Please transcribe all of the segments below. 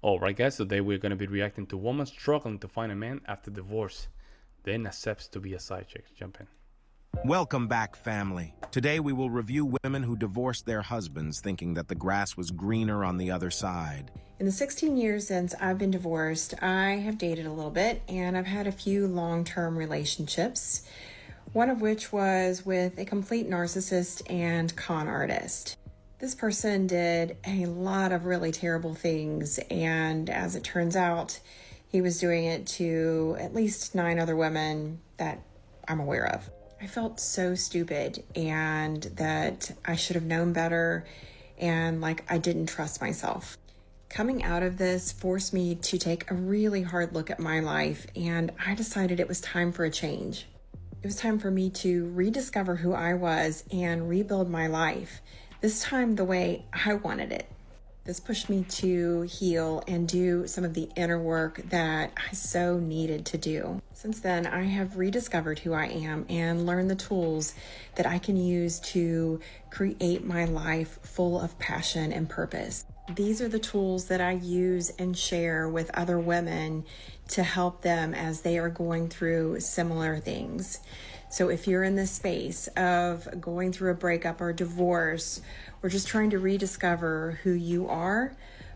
All right, guys, today we're going to be reacting to woman struggling to find a man after divorce, then accepts to be a side chick. Jump in. Welcome back, family. Today we will review women who divorced their husbands thinking that the grass was greener on the other side. In the 16 years since I've been divorced, I have dated a little bit and I've had a few long-term relationships, one of which was with a complete narcissist and con artist. This person did a lot of really terrible things, and as it turns out, he was doing it to at least 9 other women that I'm aware of. I felt so stupid and that I should have known better, and like I didn't trust myself. Coming out of this forced me to take a really hard look at my life, and I decided it was time for a change. It was time for me to rediscover who I was and rebuild my life, this time the way I wanted it. This pushed me to heal and do some of the inner work that I so needed to do. Since then, I have rediscovered who I am and learned the tools that I can use to create my life full of passion and purpose. These are the tools that I use and share with other women to help them as they are going through similar things. So if you're in this space of going through a breakup or divorce, or just trying to rediscover who you are,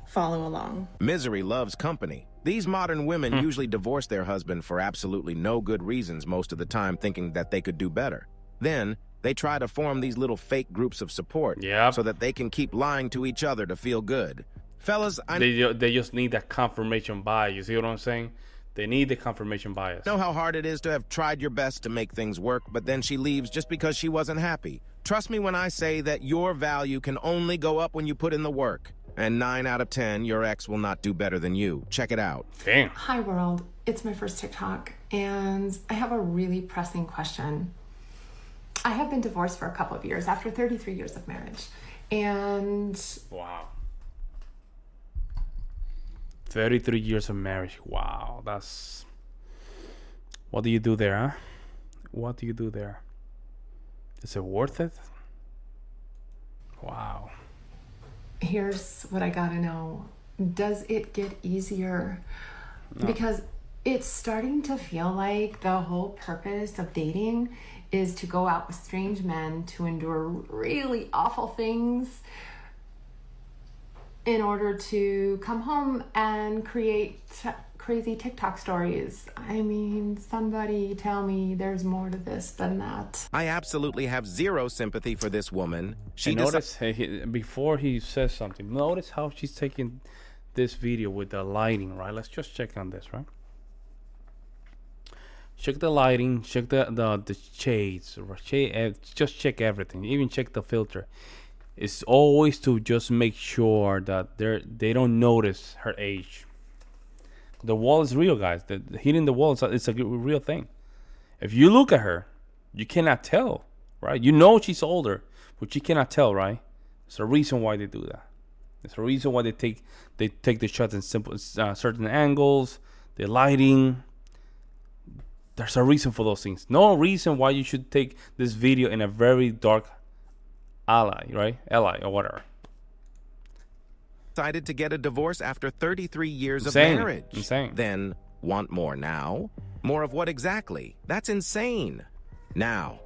follow along. Misery loves company. These modern women usually divorce their husband for absolutely no good reasons most of the time, thinking that they could do better. Then they try to form these little fake groups of support so that they can keep lying to each other to feel good. Fellas, They just need that confirmation bias. You see what I'm saying? They need the confirmation bias. Know how hard it is to have tried your best to make things work, but then she leaves just because she wasn't happy. Trust me when I say that your value can only go up when you put in the work. And 9 out of 10, your ex will not do better than you. Check it out. Damn. Hi world, it's my first TikTok, and I have a really pressing question. I have been divorced for a couple of years after 33 years of marriage, and Wow. 33 years of marriage. Wow, that's... What do you do there, huh? What do you do there? Is it worth it? Wow. here's what I gotta know. Does it get easier? No. Because it's starting to feel like the whole purpose of dating is to go out with strange men to endure really awful things in order to come home and create crazy TikTok stories. I mean, somebody tell me there's more to this than that. I absolutely have zero sympathy for this woman. She notice before he says something, notice how she's taking this video with the lighting, right? Let's just check on this, right? Check the lighting, check the shades, just check everything, even check the filter. It's always to just make sure that they don't notice her age. The wall is real, guys. The hitting the wall it's a real thing. If you look at her, you cannot tell, right? You know she's older, but you cannot tell, right? There's a reason why they do that. There's a reason why they take the shots in certain angles, the lighting. There's a reason for those things. No reason why you should take this video in a very dark alley, right? Alley or whatever. Decided to get a divorce after 33 years Insane. of marriage. Insane. Then want more now? More of what exactly? That's insane. Now,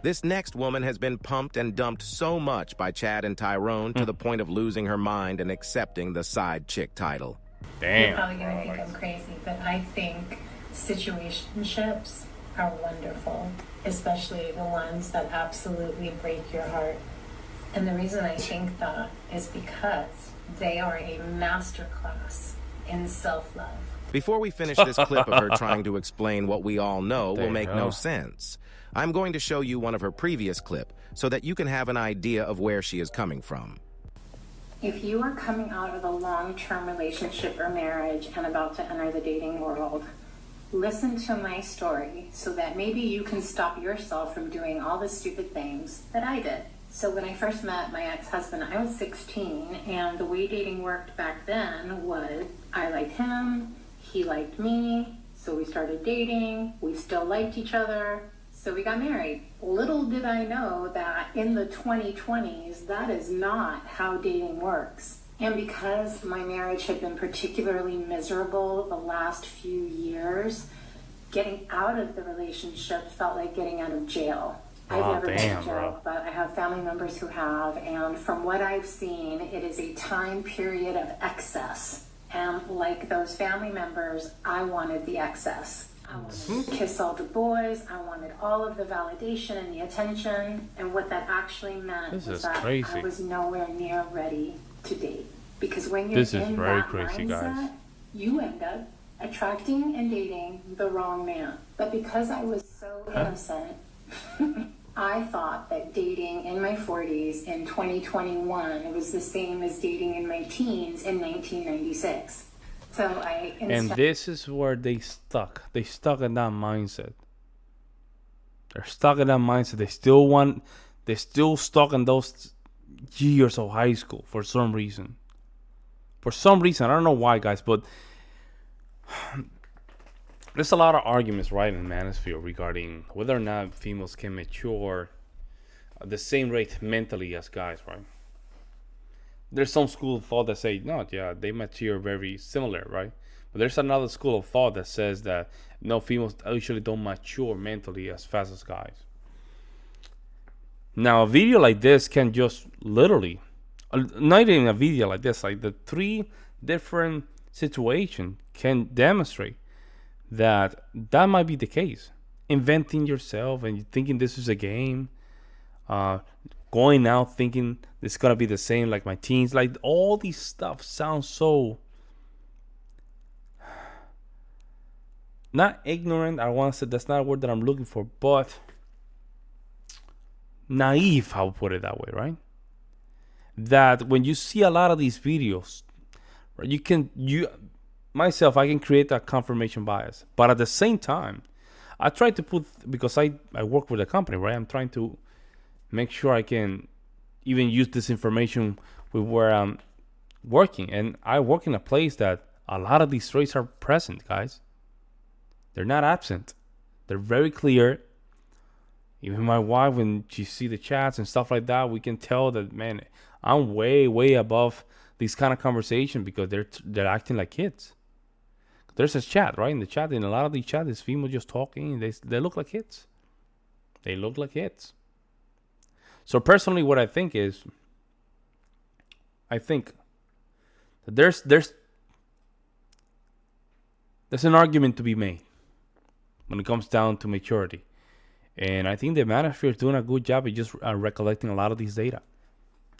this next woman has been pumped and dumped so much by Chad and Tyrone to the point of losing her mind and accepting the side chick title. Damn. You're probably gonna think I'm crazy, but I think situationships are wonderful, especially the ones that absolutely break your heart. And the reason I think that is because they are a masterclass in self-love. Before we finish this clip of her trying to explain what we all know will make no sense, I'm going to show you one of her previous clip so that you can have an idea of where she is coming from. If you are coming out of a long-term relationship or marriage and about to enter the dating world, listen to my story so that maybe you can stop yourself from doing all the stupid things that I did. So when I first met my ex-husband, I was 16, and the way dating worked back then was I liked him, he liked me, so we started dating, we still liked each other, so we got married. Little did I know that in the 2020s, that is not how dating works. And because my marriage had been particularly miserable the last few years, getting out of the relationship felt like getting out of jail. I've never been in jail, but I have family members who have, and from what I've seen, it is a time period of excess. And like those family members, I wanted the excess. I wanted to kiss all the boys, I wanted all of the validation and the attention, and what that actually meant was that I was nowhere near ready to date. Because when you're in that mindset, you end up attracting and dating the wrong man. But because I was so innocent, I thought that dating in my 40s in 2021 was the same as dating in my teens in 1996. So and this is where they stuck. They stuck in that mindset. They're stuck in that mindset. They're still stuck in those years of high school for some reason. For some reason, I don't know why, guys, but there's a lot of arguments right in Manosphere regarding whether or not females can mature at the same rate mentally as guys, right? There's some school of thought that say, no, yeah, they mature very similar, right? But there's another school of thought that says that, no, females usually don't mature mentally as fast as guys. Now, a video like this can just literally, not even a video like this, like the 3 different situations can demonstrate that might be the case. Inventing yourself and thinking this is a game, going out thinking it's gonna be the same like my teens, like all these stuff sounds so not ignorant. I want to say that's not a word that I'm looking for, but naive, I'll put it that way, right? That when you see a lot of these videos, right, I can create that confirmation bias. But at the same time, I try to put, because I work with a company, right? I'm trying to make sure I can even use this information with where I'm working. And I work in a place that a lot of these traits are present, guys. They're not absent. They're very clear. Even my wife, when she see the chats and stuff like that, we can tell that, man, I'm way, way above these kind of conversation because they're acting like kids. There's a chat, right? In the chat, in a lot of these chats, is female just talking. They look like kids. They look like kids. So personally, what I think is, that there's an argument to be made when it comes down to maturity. And I think the Manosphere is doing a good job of just recollecting a lot of these data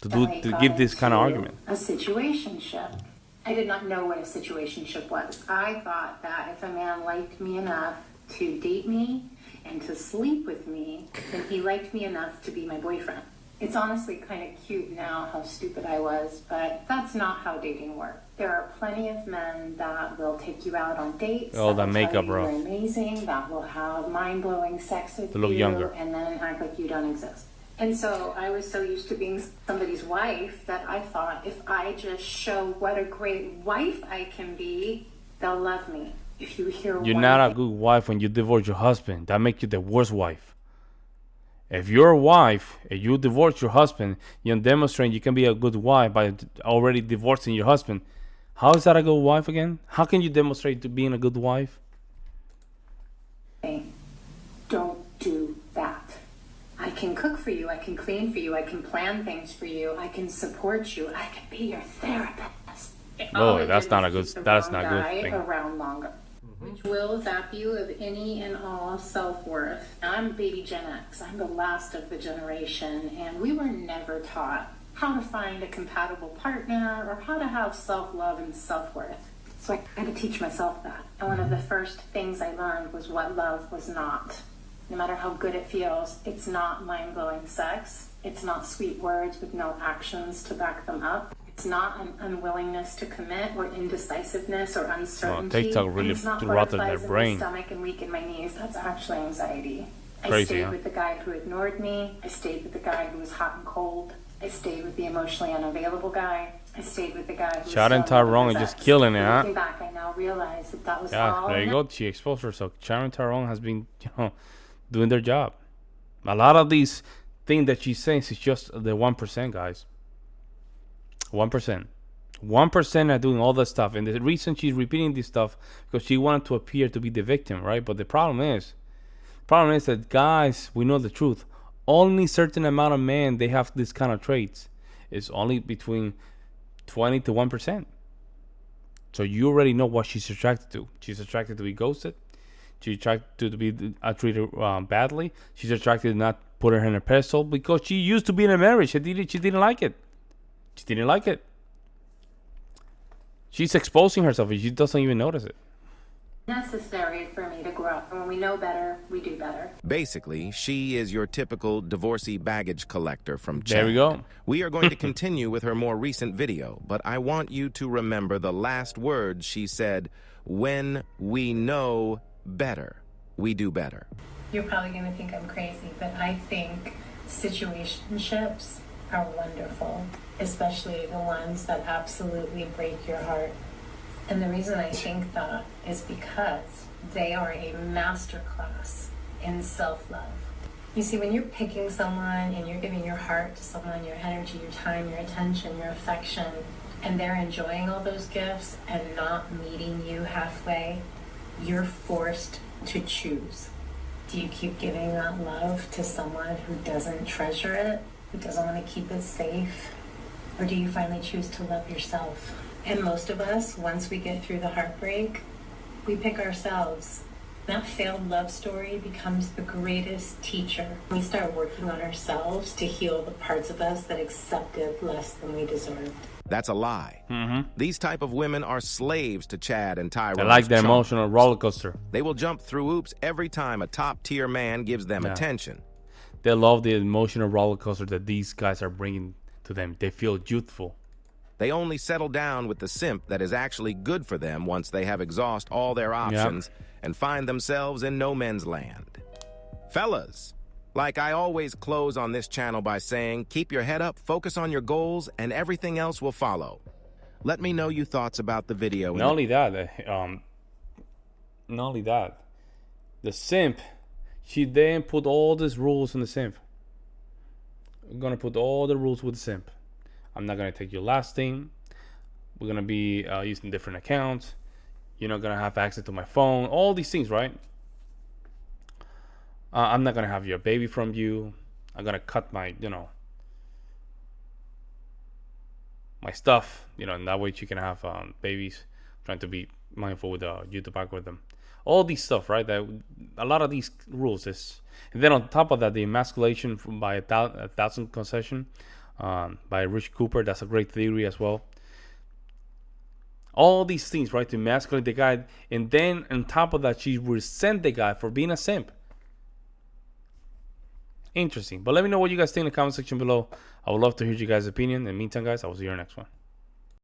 to give this kind of argument. A situationship. I did not know what a situationship was. I thought that if a man liked me enough to date me and to sleep with me, then he liked me enough to be my boyfriend. It's honestly kind of cute now how stupid I was, but that's not how dating works. There are plenty of men that will take you out on dates. Oh, that makeup, bro. You're amazing. That will have mind-blowing sex with you. They look younger. And then act like you don't exist. And so I was so used to being somebody's wife that I thought if I just show what a great wife I can be, they'll love me. If you hear you're not a good wife when you divorce your husband. That makes you the worst wife. If you're a wife and you divorce your husband, you're demonstrating you can be a good wife by already divorcing your husband. How is that a good wife again? How can you demonstrate to being a good wife? Don't do that. I can cook for you. I can clean for you. I can plan things for you. I can support you. I can be your therapist. Oh, that's not a good thing. Around longer. Which will zap you of any and all self-worth. I'm baby Gen X. I'm the last of the generation, and we were never taught how to find a compatible partner or how to have self-love and self-worth. So I had to teach myself that. And one of the first things I learned was what love was not. No matter how good it feels, it's not mind-blowing sex. It's not sweet words with no actions to back them up. It's not an unwillingness to commit or indecisiveness or uncertainty. TikTok really rotted their brain. In my stomach and weak in my knees. That's actually anxiety. Crazy, I stayed with the guy who ignored me. I stayed with the guy who was hot and cold. I stayed with the emotionally unavailable guy. I stayed with the guy who was Sharon Tyrone is just killing it, huh? Looking back, I now realize that was all. There you go. She exposed herself. Sharon Tyrone has been, doing their job. A lot of these things that she's saying is just the 1%, guys. 1%. 1% are doing all that stuff, and the reason she's repeating this stuff because she wanted to appear to be the victim, right? But the problem is that guys, we know the truth. Only certain amount of men they have this kind of traits. It's only between 20 to 1%. So you already know what she's attracted to. She's attracted to be ghosted. She's attracted to be treated badly. She's attracted to not put her in a pedestal because she used to be in a marriage. She didn't like it. She didn't like it. She's exposing herself and she doesn't even notice it. Necessary for me to grow up. And when we know better, we do better. Basically, she is your typical divorcee baggage collector from Chad. There we go. We are going to continue with her more recent video, but I want you to remember the last words she said, when we know better, we do better. You're probably going to think I'm crazy, but I think situationships are wonderful, especially the ones that absolutely break your heart. And the reason I think that is because they are a masterclass in self-love. You see, when you're picking someone and you're giving your heart to someone, your energy, your time, your attention, your affection, and they're enjoying all those gifts and not meeting you halfway, you're forced to choose. Do you keep giving that love to someone who doesn't treasure it, who doesn't want to keep it safe? Or do you finally choose to love yourself? And most of us, once we get through the heartbreak, we pick ourselves. That failed love story becomes the greatest teacher. We start working on ourselves to heal the parts of us that accepted less than we deserved. That's a lie. These type of women are slaves to Chad and Tyrone's They like the charm. emotional roller coaster. They will jump through hoops every time a top-tier man gives them attention. They love the emotional roller coaster that these guys are bringing to them. They feel youthful. They only settle down with the simp that is actually good for them once they have exhausted all their options and find themselves in no man's land. Fellas, like I always close on this channel by saying, keep your head up, focus on your goals, and everything else will follow. Let me know your thoughts about the video. Not only that, the simp, she then put all these rules in the simp. We're gonna put all the rules with the simp. I'm not gonna take your last thing. We're gonna be using different accounts. You're not gonna have access to my phone. All these things, right? I'm not gonna have your baby from you. I'm gonna cut my, my stuff. And that way you can have babies. Trying to be mindful with the YouTube algorithm. All these stuff, right? That a lot of these rules is, and then on top of that, the emasculation by a thousand concession. By Rich Cooper. That's a great theory as well. All these things, right, to emasculate the guy, and then on top of that, she resent the guy for being a simp. Interesting. But let me know what you guys think in the comment section below. I would love to hear you guys' opinion. In the meantime, guys, I will see you in the next one.